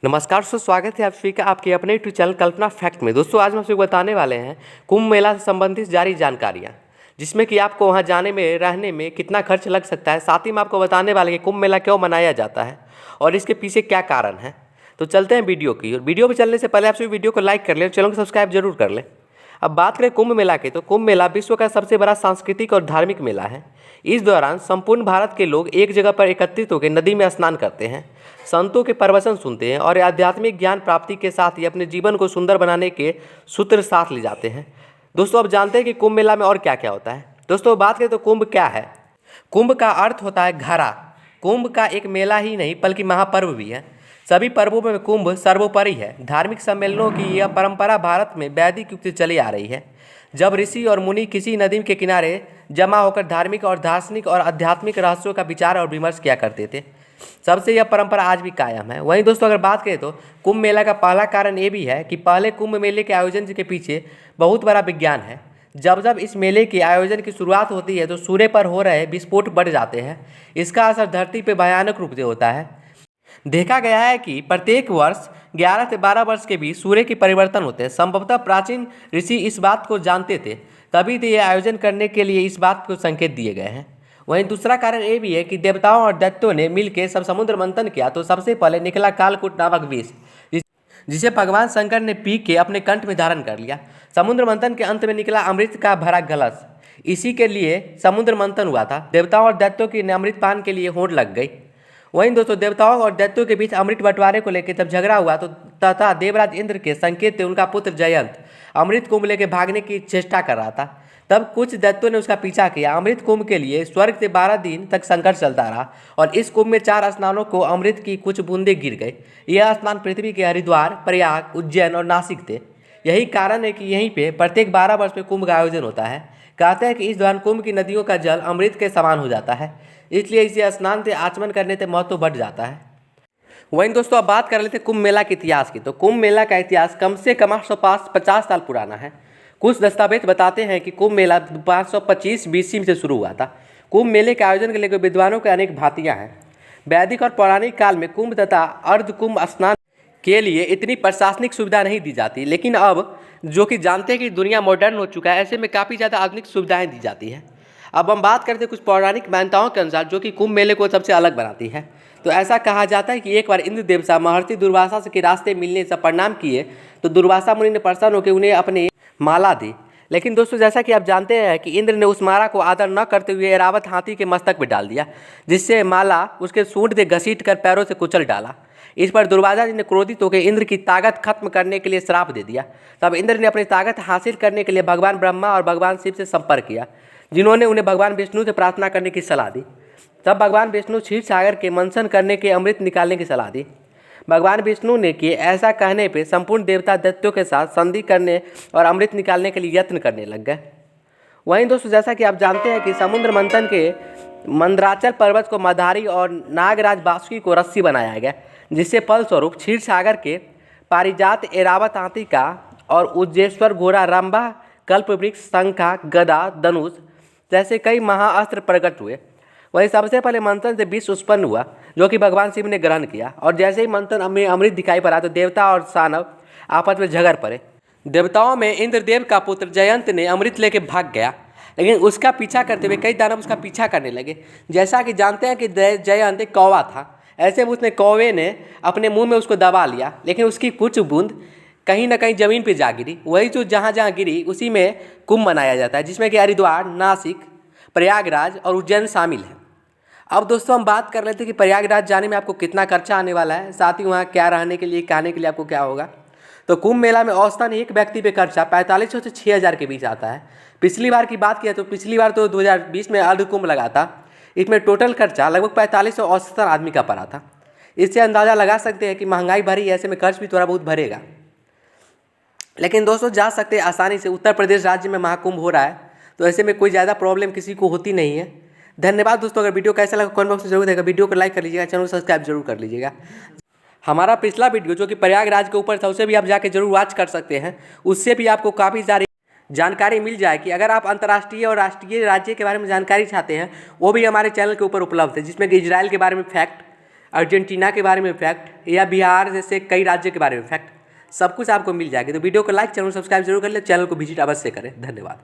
नमस्कार दोस्तों, स्वागत है आप सभी का आपके अपने यूट्यूब चैनल कल्पना फैक्ट में। दोस्तों आज हम आपको बताने वाले हैं कुंभ मेला से संबंधित जारी जानकारियां, जिसमें कि आपको वहां जाने में रहने में कितना खर्च लग सकता है। साथ ही में आपको बताने वाले कि कुंभ मेला क्यों मनाया जाता है और इसके पीछे क्या कारण है। तो चलते हैं वीडियो की, और वीडियो पर चलने से पहले आप सभी वीडियो को लाइक कर लें और चैनल को सब्सक्राइब जरूर कर लें। अब बात करें कुंभ मेला की, तो कुंभ मेला विश्व का सबसे बड़ा सांस्कृतिक और धार्मिक मेला है। इस दौरान संपूर्ण भारत के लोग एक जगह पर एकत्रित होकर नदी में स्नान करते हैं, संतों के प्रवचन सुनते हैं और आध्यात्मिक ज्ञान प्राप्ति के साथ ही अपने जीवन को सुंदर बनाने के सूत्र साथ ले जाते हैं। दोस्तों अब जानते हैं कि कुंभ मेला में और क्या क्या होता है। दोस्तों बात करें तो कुंभ क्या है। कुंभ का अर्थ होता है घड़ा। कुंभ का एक मेला ही नहीं बल्कि महापर्व भी है। सभी पर्वों में कुंभ सर्वोपरि है। धार्मिक सम्मेलनों की यह परंपरा भारत में वैदिक युग से चली आ रही है, जब ऋषि और मुनि किसी नदी के किनारे जमा होकर धार्मिक और दार्शनिक और आध्यात्मिक रहस्यों का विचार और विमर्श किया करते थे। सबसे यह परंपरा आज भी कायम है। वहीं दोस्तों अगर बात करें तो कुंभ मेला का पहला कारण ये भी है कि पहले कुंभ मेले के आयोजन के पीछे बहुत बड़ा विज्ञान है। जब जब इस मेले के आयोजन की शुरुआत होती है तो सूर्य पर हो रहे विस्फोट बढ़ जाते हैं। इसका असर धरती पर भयानक रूप से होता है। देखा गया है कि प्रत्येक वर्ष 11 से 12 वर्ष के बीच सूर्य के परिवर्तन होते हैं। संभवतः प्राचीन ऋषि इस बात को जानते थे, तभी तो यह आयोजन करने के लिए इस बात को संकेत दिए गए हैं। वहीं दूसरा कारण ये भी है कि देवताओं और दैत्यों ने मिलकर सब समुद्र मंथन किया तो सबसे पहले निकला कालकूट नामक विष, जिसे भगवान शंकर ने पी के अपने कंठ में धारण कर लिया। समुद्र मंथन के अंत में निकला अमृत का भरा कलश। इसी के लिए समुद्र मंथन हुआ था। देवताओं और दैत्यों की अमृत पान के लिए होड़ लग गई। वहीं दोस्तों देवताओं और दैत्यों के बीच अमृत बंटवारे को लेकर जब झगड़ा हुआ तो तथा देवराज इंद्र के संकेत थे उनका पुत्र जयंत अमृत कुंभ लेकर भागने की चेष्टा कर रहा था। तब कुछ दैत्यों ने उसका पीछा किया। अमृत कुंभ के लिए स्वर्ग से 12 दिन तक संघर्ष चलता रहा और इस कुंभ में 4 स्नानों को अमृत की कुछ बूंदें गिर गई। यह स्नान पृथ्वी के हरिद्वार, प्रयाग, उज्जैन और नासिक थे। यही कारण है कि यहीं पे प्रत्येक 12 वर्ष में कुंभ का आयोजन होता है। कहते हैं कि इस दौरान कुंभ की नदियों का जल अमृत के समान हो जाता है, इसलिए इसे स्नान से आचमन करने से महत्व बढ़ जाता है। वहीं दोस्तों अब बात कर लेते हैं कुंभ मेला के इतिहास की। तो कुंभ मेला का इतिहास कम से कम 850 साल पुराना है। कुछ दस्तावेज बताते हैं कि कुंभ मेला 525 BC से शुरू हुआ था। कुंभ मेले के आयोजन के लिए विद्वानों के अनेक भातियाँ हैं। वैदिक और पौराणिक काल में कुंभ तथा अर्ध कुंभ स्नान के लिए इतनी प्रशासनिक सुविधा नहीं दी जाती, लेकिन अब जो कि जानते हैं कि दुनिया मॉडर्न हो चुका है, ऐसे में काफ़ी ज़्यादा आधुनिक सुविधाएं दी जाती हैं। अब हम बात करते हैं कुछ पौराणिक मान्यताओं के अनुसार जो कि कुंभ मेले को सबसे अलग बनाती है। तो ऐसा कहा जाता है कि एक बार इंद्र देवता महर्षि दुर्वासा के रास्ते मिलने से प्रणाम किए तो दुर्वासा मुनि ने प्रसन्न होकर उन्हें अपनी माला दी। लेकिन दोस्तों जैसा कि आप जानते हैं कि इंद्र ने उस माला को आदर न करते हुए ऐरावत हाथी के मस्तक पर डाल दिया, जिससे माला उसके सूंड से घसीट कर पैरों से कुचल डाला। इस पर दुर्वासा जी ने क्रोधित होकर इंद्र की ताकत खत्म करने के लिए श्राप दे दिया। तब इंद्र ने अपनी ताकत हासिल करने के लिए भगवान ब्रह्मा और भगवान शिव से संपर्क किया, जिन्होंने उन्हें भगवान विष्णु से प्रार्थना करने की सलाह दी। तब भगवान विष्णु क्षीर सागर के मंथन करने के अमृत निकालने की सलाह दी। भगवान विष्णु ने कि ऐसा कहने पे संपूर्ण देवता दैत्यों के साथ संधि करने और अमृत निकालने के लिए यत्न करने लग गए। वहीं दोस्तों जैसा कि आप जानते हैं कि समुद्र मंथन के मंदराचल पर्वत को मधारी और नागराज बासुकी को रस्सी बनाया गया, जिससे फलस्वरूप क्षीर सागर के पारिजात, ऐरावत हाथी का और उज्जेश्वर घोड़ा, रंभा, कल्पवृक्ष, शंखा, गदा, धनुष जैसे कई महाअस्त्र प्रकट हुए। वहीं सबसे पहले मंथन से विष उत्पन्न हुआ, जो कि भगवान शिव ने ग्रहण किया, और जैसे ही मंथन में अमृत दिखाई पड़ा तो देवता और दानव आपस में झगड़ पड़े। देवताओं में इंद्रदेव का पुत्र जयंत ने अमृत लेके भाग गया, लेकिन उसका पीछा करते हुए कई दानव उसका पीछा करने लगे। जैसा कि जानते हैं कि जयंत एक कौवा था, ऐसे में उसने कौवे ने अपने मुंह में उसको दबा लिया, लेकिन उसकी कुछ बूंद कहीं ना कहीं जमीन पे जा गिरी। वही जो जहाँ जहाँ गिरी उसी में कुंभ मनाया जाता है, जिसमें कि हरिद्वार, नासिक, प्रयागराज और उज्जैन शामिल है। अब दोस्तों हम बात कर लेते हैं कि प्रयागराज जाने में आपको कितना खर्चा आने वाला है, साथ ही वहाँ क्या रहने के लिए, खाने के लिए आपको क्या होगा। तो कुंभ मेला में औसतन एक व्यक्ति पे खर्चा 4500 से 6000 के बीच आता है। पिछली बार की बात किया तो पिछली बार तो 2020 में अर्ध कुंभ लगा था। इसमें टोटल खर्चा लगभग 4500 औसतन आदमी का पड़ा था। इससे अंदाज़ा लगा सकते हैं कि महंगाई भरी, ऐसे में खर्च भी थोड़ा बहुत भरेगा। लेकिन दोस्तों जा सकते हैं आसानी से। उत्तर प्रदेश राज्य में महाकुंभ हो रहा है, तो ऐसे में कोई ज़्यादा प्रॉब्लम किसी को होती नहीं है। धन्यवाद दोस्तों। अगर वीडियो कैसा लगा कमेंट बॉक्स में जरूर देगा। वीडियो को लाइक कर लीजिएगा, चैनल को सब्सक्राइब जरूर कर लीजिएगा। हमारा पिछला वीडियो जो कि प्रयागराज के ऊपर था, उसे भी आप जाके जरूर वॉच कर सकते हैं। उससे भी आपको काफ़ी सारी जानकारी मिल जाएगी। अगर आप अंतर्राष्ट्रीय और राष्ट्रीय राज्य के बारे में जानकारी चाहते हैं, वो भी हमारे चैनल के ऊपर उपलब्ध है, जिसमें कि इजराइल के बारे में फैक्ट, अर्जेंटीना के बारे में फैक्ट या बिहार जैसे कई राज्यों के बारे में फैक्ट, सब कुछ आपको मिल जाएगी। तो वीडियो को लाइक, चैनल सब्सक्राइब जरूर कर ले, चैनल को विजिट अवश्य करें। धन्यवाद।